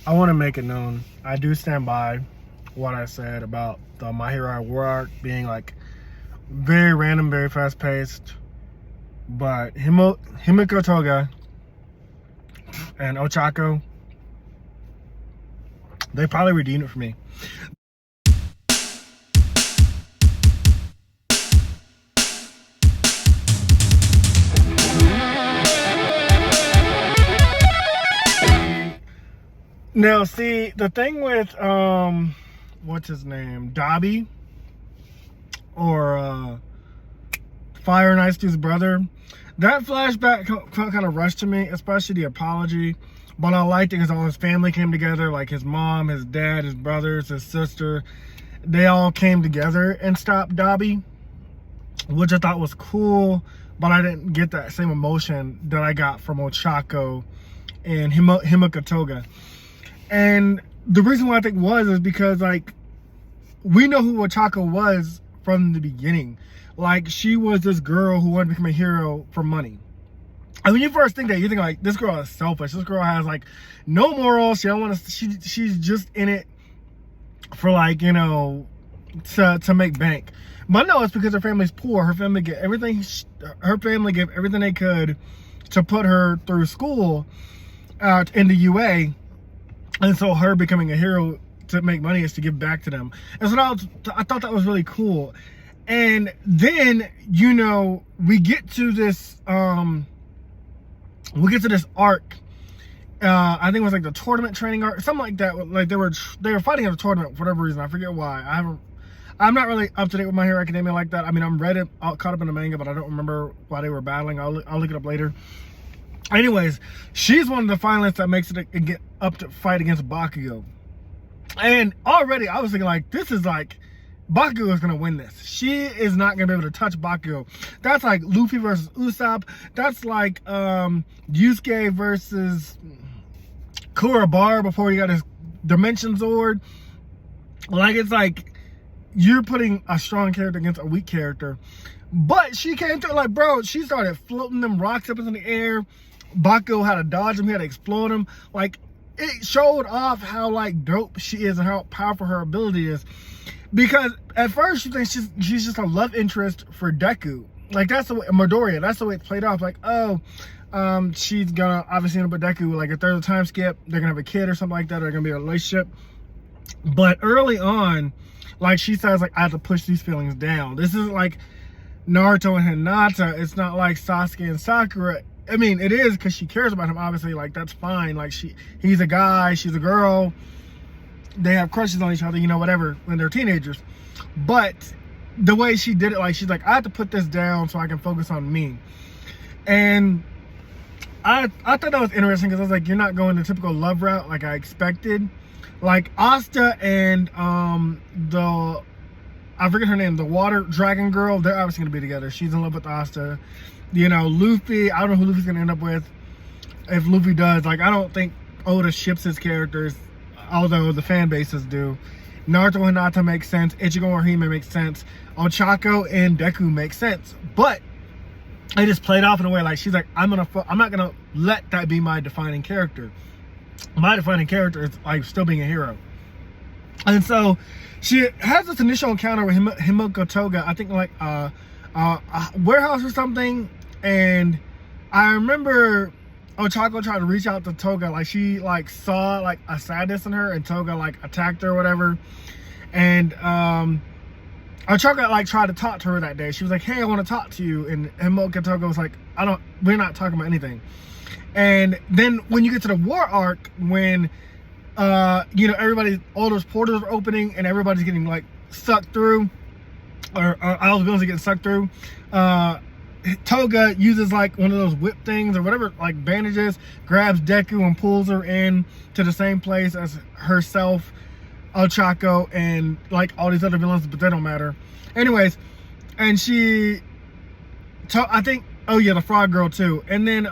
I want to make it known. I do stand by what I said about the My Hero War arc being like very random, very fast paced. But Himiko Toga and Ochaco, they probably redeemed it for me. Now, see, the thing with what's his name, Dobby, or Fire and Ice Dude's brother, that flashback felt kind of rushed to me, especially the apology. But I liked it because all his family came together, like his mom, his dad, his brothers, his sister. They all came together and stopped Dobby, which I thought was cool. But I didn't get that same emotion that I got from Ochaco and Himiko Toga. And the reason why I think is because, like, we know who Ochaco was from the beginning. Like, she was this girl who wanted to become a hero for money. And when you first think that, you think, like, this girl is selfish. This girl has, like, no morals. She don't want to, she's just in it for, like, you know, to make bank. But no, it's because her family's poor. Her family gave everything they could to put her through school out in the UA. And so her becoming a hero to make money is to give back to them. And so I thought that was really cool. And then, you know, we get to this arc. I think it was like the tournament training arc, something like that. Like they were fighting at a tournament for whatever reason. I forget why. I'm not really up to date with My Hero Academia like that. I mean, I'm caught up in the manga, but I don't remember why they were battling. I'll look it up later. Anyways, she's one of the finalists that makes it get up to fight against Bakugo. And already I was thinking, like, this is like, Bakugo is going to win this. She is not going to be able to touch Bakugo. That's like Luffy versus Usopp. That's like Yusuke versus Kurabara before he got his Dimension Sword. Like, it's like, you're putting a strong character against a weak character. But she came through, like, bro, she started floating them rocks up in the air. Bakugo had to dodge him, he had to explode him. Like, it showed off how, like, dope she is and how powerful her ability is. Because at first you think she's just a love interest for Deku. Like, that's the way, Midoriya, that's the way it's played off. Like, oh, she's gonna obviously end up with Deku. Like, if there's a time skip, they're gonna have a kid or something like that, or they're gonna be a relationship. But early on, like, she says, like, I have to push these feelings down. This isn't like Naruto and Hinata. It's not like Sasuke and Sakura. I mean, it is because she cares about him, obviously. Like, that's fine. Like, he's a guy, she's a girl. They have crushes on each other, you know, whatever, when they're teenagers. But the way she did it, like, she's like, I have to put this down so I can focus on me. And I thought that was interesting because I was like, you're not going the typical love route like I expected. Like, Asta and I forget her name, the water dragon girl, they're obviously going to be together. She's in love with Asta. You know, Luffy, I don't know who Luffy's going to end up with. If Luffy does, like, I don't think Oda ships his characters, although the fan bases do. Naruto and Hinata makes sense. Ichigo and Orohime makes sense. Ochaco and Deku makes sense. But it just played off in a way like she's like, I'm not going to let that be my defining character. My defining character is, like, still being a hero. And so she has this initial encounter with Himiko Toga, I think, like a warehouse or something. And I remember Ochaco tried to reach out to Toga, like, she, like, saw, like, a sadness in her, and Toga, like, attacked her or whatever. And Ochaco, like, tried to talk to her that day. She was like, hey, I want to talk to you. And Himiko Toga was like, we're not talking about anything. And then when you get to the war arc, when you know, all those portals are opening and everybody's getting, like, sucked through, or all the villains are getting sucked through, Toga uses, like, one of those whip things or whatever, like, bandages, grabs Deku and pulls her in to the same place as herself, Ochaco, and, like, all these other villains, but they don't matter. Anyways, and I think, oh yeah, the frog girl too, and then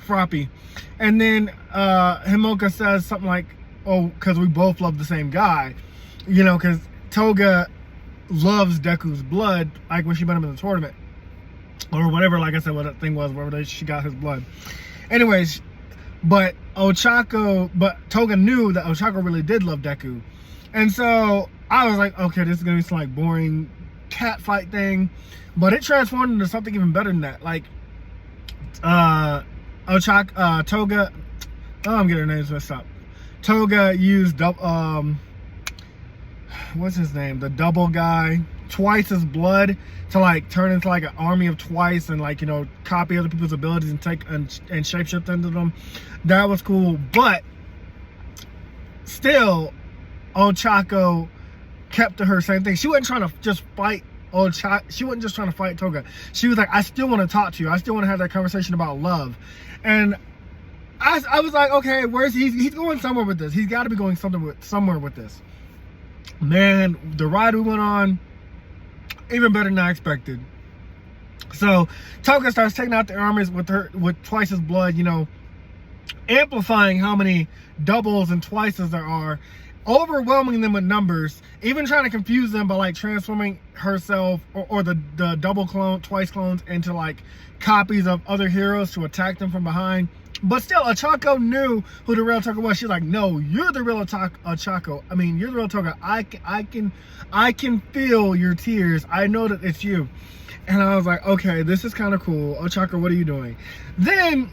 Froppy, and then Himiko says something like, oh, because we both love the same guy, you know, because Toga loves Deku's blood, like when she met him in the tournament. Or whatever, like I said, what that thing was, wherever she got his blood. Anyways, but Toga knew that Ochaco really did love Deku. And so I was like, okay, this is gonna be some like boring cat fight thing, but it transformed into something even better than that. Like Toga, oh, I'm getting her names messed up. Toga used what's his name, the double guy, Twice's blood to like turn into like an army of Twice and like, you know, copy other people's abilities and take and shapeshift into them. That was cool, but still Ochaco kept to her same thing. She wasn't trying to just fight Ochaco. She wasn't just trying to fight Toga. She was like, I still want to talk to you. I still want to have that conversation about love. And I was like, okay, where's he's going somewhere with this. He's got to be going somewhere with this. Man, the ride we went on, even better than I expected. So Toga starts taking out the armies with Twice's blood, you know, amplifying how many doubles and twices there are, overwhelming them with numbers, even trying to confuse them by like transforming herself or the double clone, Twice clones into like copies of other heroes to attack them from behind. But still, Ochaco knew who the real Toga was. She's like, no, you're the real Ochaco. I mean, you're the real Toga. I can feel your tears. I know that it's you. And I was like, okay, this is kind of cool. Ochaco, what are you doing? Then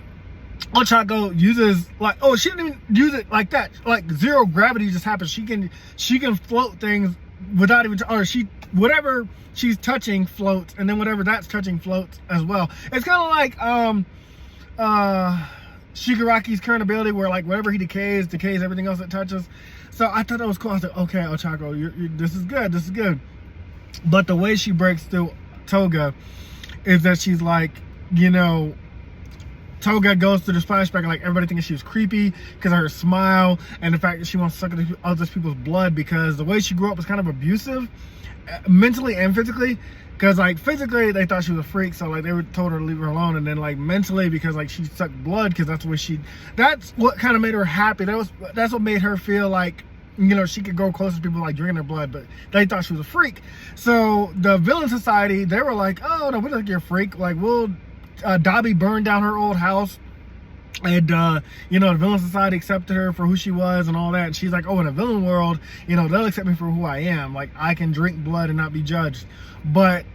Ochaco uses like, oh, she didn't even use it like that. Like zero gravity just happens. She can float things without even, or whatever she's touching floats, and then whatever that's touching floats as well. It's kind of like Shigaraki's current ability, where like whatever he decays everything else it touches. So I thought that was cool. I was like, okay, Ochaco, this is good. But the way she breaks through Toga is that she's like, you know, Toga goes through the flashback and like everybody thinking she was creepy because of her smile and the fact that she wants to suck other people's blood, because the way she grew up was kind of abusive, mentally and physically. Because like physically they thought she was a freak, so like they told her to leave her alone, and then like mentally because like she sucked blood, because that's what kind of made her happy. That's what made her feel like, you know, she could go close to people like drinking their blood, but they thought she was a freak. So the villain society, they were like, oh no, we don't think you're a freak. Like we'll Dobby burned down her old house, and you know, the villain society accepted her for who she was and all that. And she's like, oh, in a villain world, you know, they'll accept me for who I am. Like I can drink blood and not be judged. But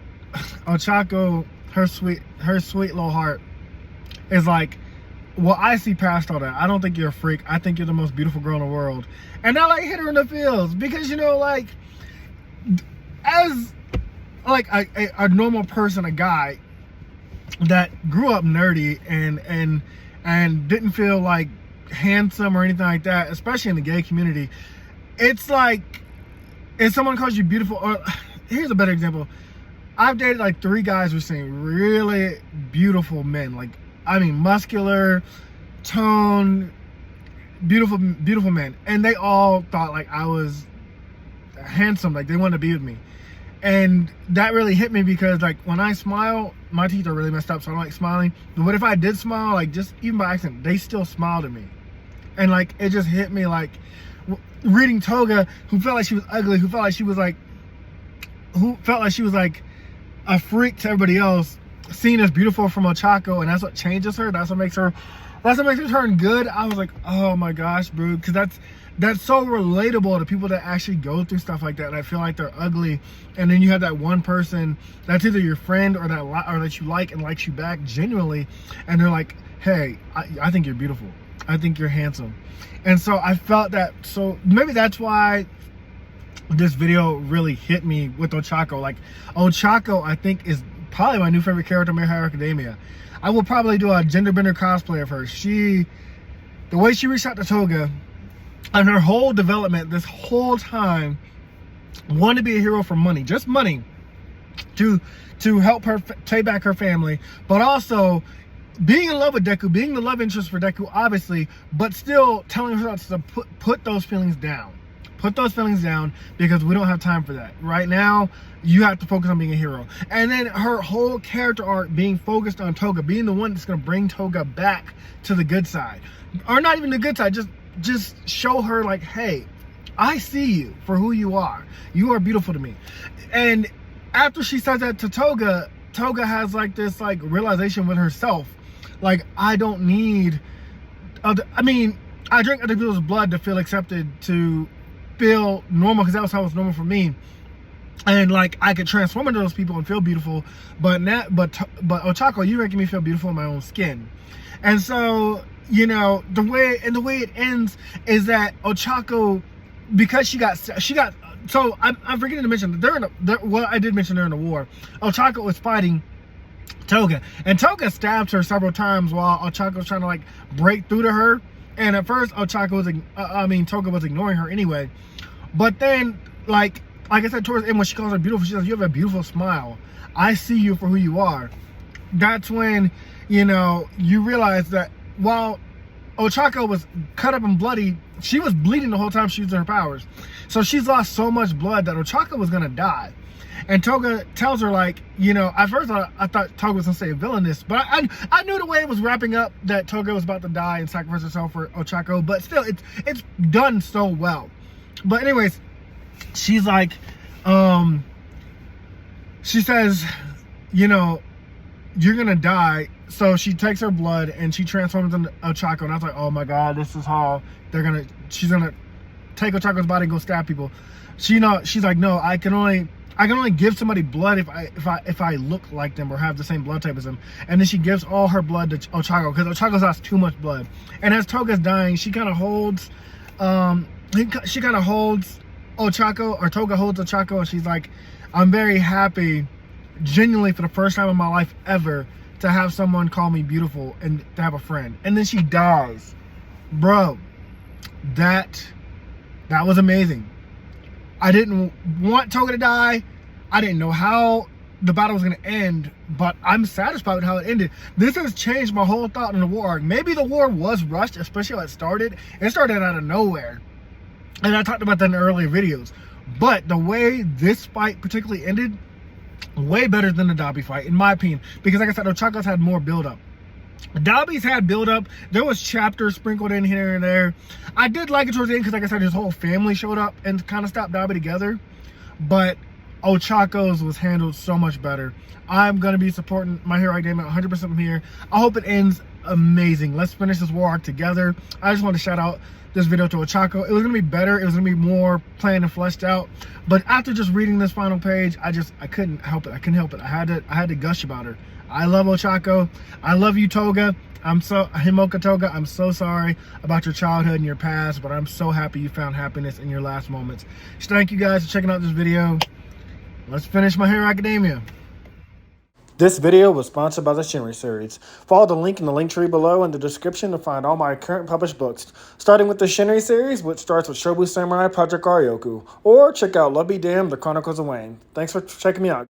Ochaco, her sweet little heart is like, well, I see past all that. I don't think you're a freak. I think you're the most beautiful girl in the world. And that like hit her in the feels, because, you know, like as like a normal person, a guy that grew up nerdy and didn't feel like handsome or anything like that, especially in the gay community, it's like if someone calls you beautiful, or here's a better example. I've dated like 3 guys who've seen really beautiful men, like, I mean, muscular, toned, beautiful men, and they all thought like I was handsome, like they wanted to be with me. And that really hit me, because like when I smile, my teeth are really messed up, so I don't like smiling. But what if I did smile, like just even by accident, they still smiled at me. And like it just hit me, like reading Toga, who felt like she was ugly, who felt like she was like a freak to everybody else, seen as beautiful from Ochaco, and that's what changes her. That's what makes her turn good. I was like, oh my gosh, bro, because that's so relatable to people that actually go through stuff like that, and I feel like they're ugly, and then you have that one person that's either your friend or that you like and likes you back genuinely, and they're like, hey, I think you're beautiful, I think you're handsome. And so I felt that. So maybe that's why this video really hit me with Ochaco. Like Ochaco, I think, is probably my new favorite character in Hero Academia. I will probably do a gender bender cosplay of her. The way she reached out to Toga, and her whole development this whole time, wanted to be a hero for money, just money, to help her pay back her family, but also being in love with Deku, being the love interest for Deku, obviously, but still telling herself to put those feelings down. Put those feelings down, because we don't have time for that. Right now, you have to focus on being a hero. And then her whole character arc being focused on Toga, being the one that's going to bring Toga back to the good side. Or not even the good side, just show her like, hey, I see you for who you are. You are beautiful to me. And after she says that to Toga, Toga has like this like realization with herself. Like, I don't need I drink other people's blood to feel accepted, to feel normal, because that was how it was normal for me. And like I could transform into those people and feel beautiful, but Ochaco, you're making me feel beautiful in my own skin. And so, you know, the way it ends is that Ochaco, because she got so I'm forgetting to mention that well, I did mention during the war, Ochaco was fighting Toga, and Toga stabbed her several times while Ochaco was trying to like break through to her. And at first, Toga was ignoring her anyway. But then, like I said, towards the end, when she calls her beautiful, she says, "You have a beautiful smile. I see you for who you are." That's when, you know, you realize that while Ochaco was cut up and bloody, she was bleeding the whole time she used her powers. So she's lost so much blood that Ochaco was gonna die. And Toga tells her, like, you know, at first I thought Toga was gonna say villainous, but I knew the way it was wrapping up that Toga was about to die and sacrifice herself for Ochaco. But still, it's done so well. But anyways, she's like, she says, you know, you're gonna die. So she takes her blood and she transforms into Ochaco, and I was like, oh my god, this is how she's gonna take Ochaco's body and go stab people. She's like, no, I can only give somebody blood if I look like them or have the same blood type as them. And then she gives all her blood to Ochaco because Ochaco's lost too much blood. And as Toga's dying, she kind of holds Ochaco, or Toga holds Ochaco, and she's like, I'm very happy, genuinely for the first time in my life ever, to have someone call me beautiful and to have a friend. And then she dies. Bro, that was amazing. I didn't want Toga to die. I didn't know how the battle was going to end, but I'm satisfied with how it ended. This has changed my whole thought on the war arc. Maybe the war was rushed, especially how it started. It started out of nowhere. And I talked about that in earlier videos. But the way this fight particularly ended, way better than the Dabi fight, in my opinion. Because like I said, Ochaco's had more build-up. Dabi's had build-up. There was chapters sprinkled in here and there. I did like it towards the end because, like I said, his whole family showed up and kind of stopped Dabi together. But Ochaco's was handled so much better. I'm going to be supporting My Hero Academia 100% from here. I hope it ends amazing. Let's finish this war arc together. I just want to shout out this video to Ochaco. It was going to be better. It was going to be more planned and fleshed out. But after just reading this final page, I couldn't help it. I couldn't help it. I had to gush about her. I love Ochaco. I love you, Toga. Himoka Toga, I'm so sorry about your childhood and your past, but I'm so happy you found happiness in your last moments. So thank you guys for checking out this video. Let's finish My Hero Academia. This video was sponsored by the Shinry series. Follow the link in the link tree below in the description to find all my current published books, starting with the Shinry series, which starts with Shobu Samurai Project Aryoku, or check out Love Be Damned, The Chronicles of Wayne. Thanks for checking me out.